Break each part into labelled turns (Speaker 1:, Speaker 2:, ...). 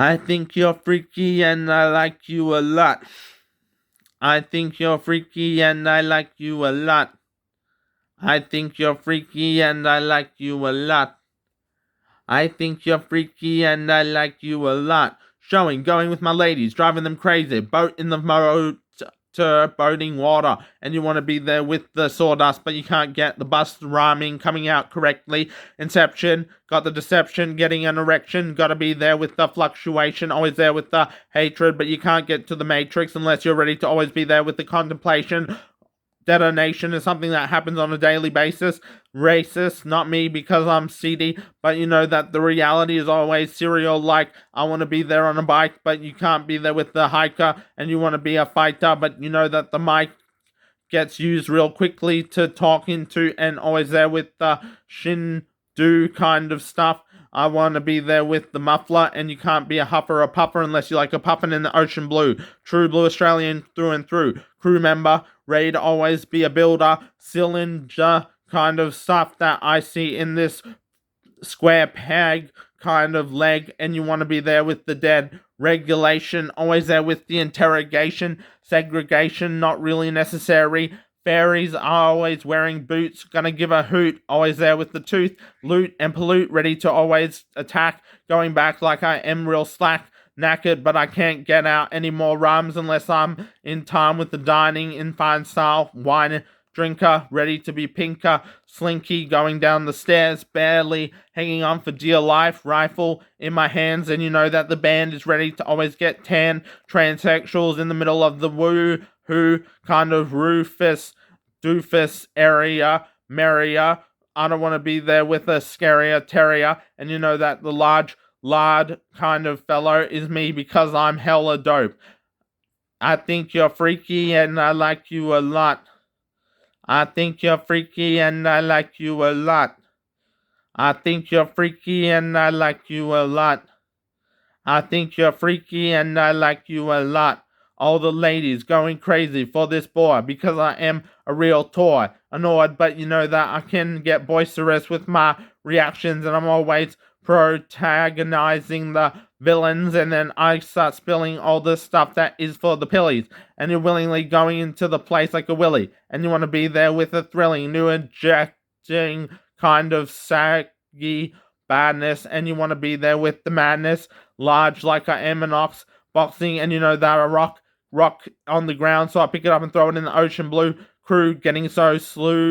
Speaker 1: I think you're freaky and I like you a lot. I think you're freaky and I like you a lot. I think you're freaky and I like you a lot. I think you're freaky and I like you a lot. Showing, going with my ladies, driving them crazy. Boat in the motor, boating water. And you want to be there with the sawdust, but you can't get the bus rhyming coming out correctly. Inception, got the deception, getting an erection. Gotta be there with the fluctuation, always there with the hatred, but you can't get to the matrix unless you're ready to always be there with the contemplation. Detonation is something that happens on a daily basis. Racist, not me because I'm seedy, but you know that the reality is always serial. Like, I want to be there on a bike, but you can't be there with the hiker, and you want to be a fighter, but you know that the mic gets used real quickly to talk into, and always there with the shin do kind of stuff. I want to be there with the muffler, and you can't be a huffer or puffer unless you like a puffin in the ocean blue. True blue Australian through and through. Crew member, ready to always be a builder. Cylinder kind of stuff that I see in this square peg kind of leg, and you want to be there with the dead. Regulation, always there with the interrogation. Segregation, not really necessary. Fairies are always wearing boots, gonna give a hoot, always there with the tooth. Loot and pollute, ready to always attack. Going back like I am real slack. Knackered, but I can't get out any more rhymes unless I'm in time with the dining in fine style. Wine drinker, ready to be pinker. Slinky, going down the stairs, barely hanging on for dear life. Rifle in my hands, and you know that the band is ready to always get tan. Transsexuals in the middle of the woo who kind of Rufus doofus area, merrier. I don't want to be there with a scarier terrier, and you know that the large lard kind of fellow is me because I'm hella dope. I think you're freaky and I like you a lot. I think you're freaky and I like you a lot. I think you're freaky and I like you a lot. I think you're freaky and I like you a lot. All the ladies going crazy for this boy because I am a real toy. Annoyed, but you know that I can get boisterous with my reactions, and I'm always protagonizing the villains, and then I start spilling all the stuff that is for the pillies, and you're willingly going into the place like a willy, and you want to be there with a thrilling, new injecting kind of saggy badness, and you want to be there with the madness, large like I am an ox, boxing, and you know that I rock on the ground, so I pick it up and throw it in the ocean blue. Crew getting so slew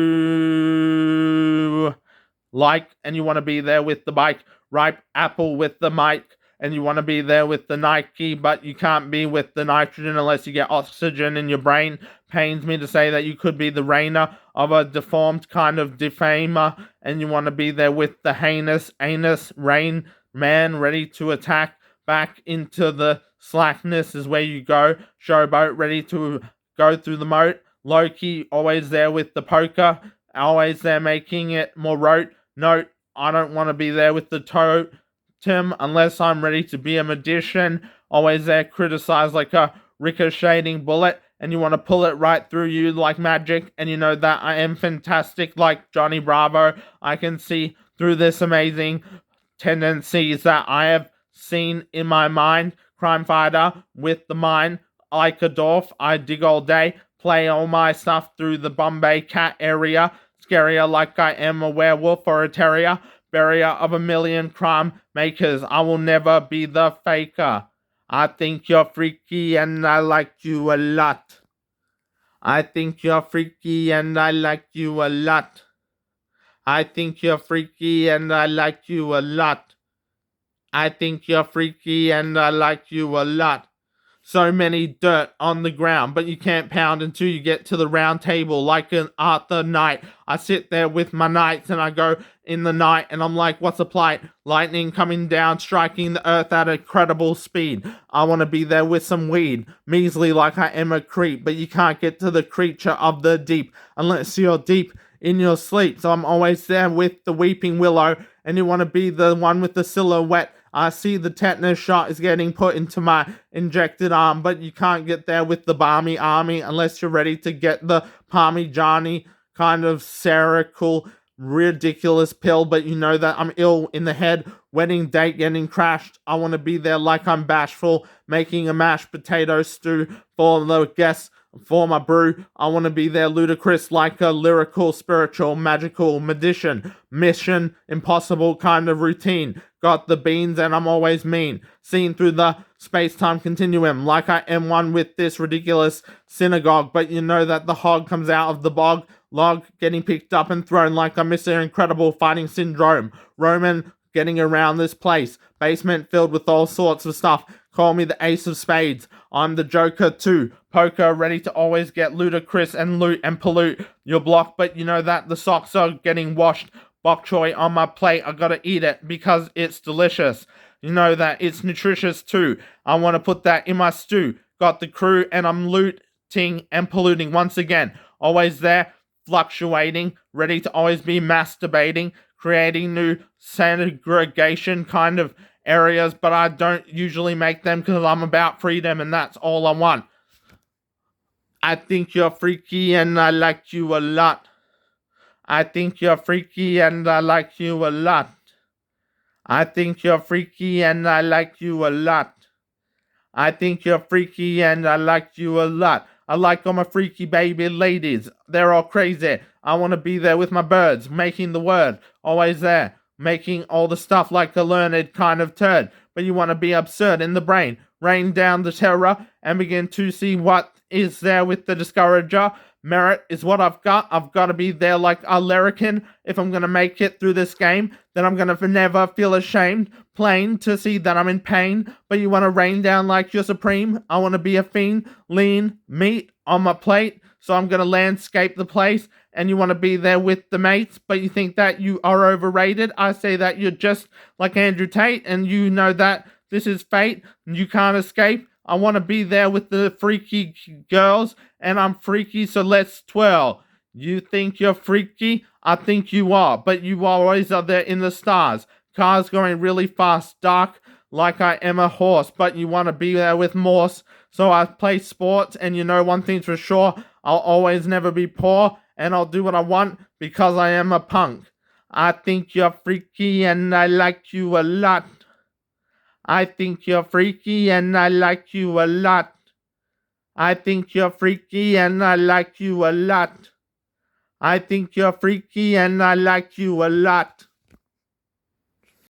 Speaker 1: like, and you want to be there with the bike. Ripe apple with the mic, and you want to be there with the Nike, but you can't be with the nitrogen unless you get oxygen in your brain. Pains me to say that you could be the Rainer of a deformed kind of defamer, and you want to be there with the heinous anus rain man ready to attack. Back into the slackness is where you go. Showboat ready to go through the moat. Loki always there with the poker, always there making it more rote. Note, I don't want to be there with the totem unless I'm ready to be a magician. Always there criticized like a ricocheting bullet, and you want to pull it right through you like magic, and you know that I am fantastic like Johnny Bravo. I can see through this amazing tendencies that I have seen in my mind. Crime fighter with the mind like a dwarf. I dig all day, play all my stuff through the Bombay cat area. Scarier like I am a werewolf or a terrier. Barrier of a million crime makers. I will never be the faker. I think you're freaky and I like you a lot. I think you're freaky and I like you a lot. I think you're freaky and I like you a lot. I think you're freaky and I like you a lot. So many dirt on the ground, but you can't pound until you get to the round table like an Arthur Knight. I sit there with my knights and I go in the night and I'm like, what's the plight? Lightning coming down, striking the earth at incredible speed. I want to be there with some weed, measly like I am a creep, but you can't get to the creature of the deep unless you're deep in your sleep. So I'm always there with the weeping willow, and you want to be the one with the silhouette. I see the tetanus shot is getting put into my injected arm, but you can't get there with the balmy army unless you're ready to get the Parmigiani kind of satirical, ridiculous pill, but you know that I'm ill in the head, wedding date getting crashed. I want to be there like I'm bashful, making a mashed potato stew for the guests. For my brew, I want to be there ludicrous like a lyrical, spiritual, magical magician. Mission impossible kind of routine. Got the beans and I'm always mean. Seen through the space-time continuum like I am one with this ridiculous synagogue. But you know that the hog comes out of the bog. Log getting picked up and thrown like a Mr. Incredible fighting syndrome. Roman getting around this place. Basement filled with all sorts of stuff. Call me the ace of spades. I'm the Joker too. Poker ready to always get ludicrous and loot and pollute your block. But you know that the socks are getting washed. Bok choy on my plate. I gotta eat it because it's delicious. You know that it's nutritious too. I want to put that in my stew. Got the crew and I'm looting and polluting once again. Always there, fluctuating, ready to always be masturbating, creating new segregation kind of areas, but I don't usually make them because I'm about freedom and that's all I want. I think you're freaky and I like you a lot. I think you're freaky and I like you a lot. I think you're freaky and I like you a lot. I think you're freaky and I like you a lot. I like all my freaky baby ladies. They're all crazy. I want to be there with my birds, making the word. Always there, making all the stuff like a learned kind of turd. But you want to be absurd in the brain. Rain down the terror and begin to see what is there with the discourager. Merit is what I've got. I've got to be there like a larrikin. If I'm going to make it through this game, then I'm going to never feel ashamed. Plain to see that I'm in pain. But you want to rain down like you're supreme. I want to be a fiend. Lean meat on my plate. So I'm going to landscape the place. And you want to be there with the mates. But you think that you are overrated. I say that you're just like Andrew Tate. And you know that this is fate. And you can't escape. I want to be there with the freaky girls, and I'm freaky, so let's twirl. You think you're freaky? I think you are, but you always are there in the stars. Cars going really fast, dark, like I am a horse, but you want to be there with Morse. So I play sports, and you know one thing's for sure, I'll always never be poor, and I'll do what I want because I am a punk. I think you're freaky, and I like you a lot. I think you're freaky and I like you a lot. I think you're freaky and I like you a lot. I think you're freaky and I like you a lot.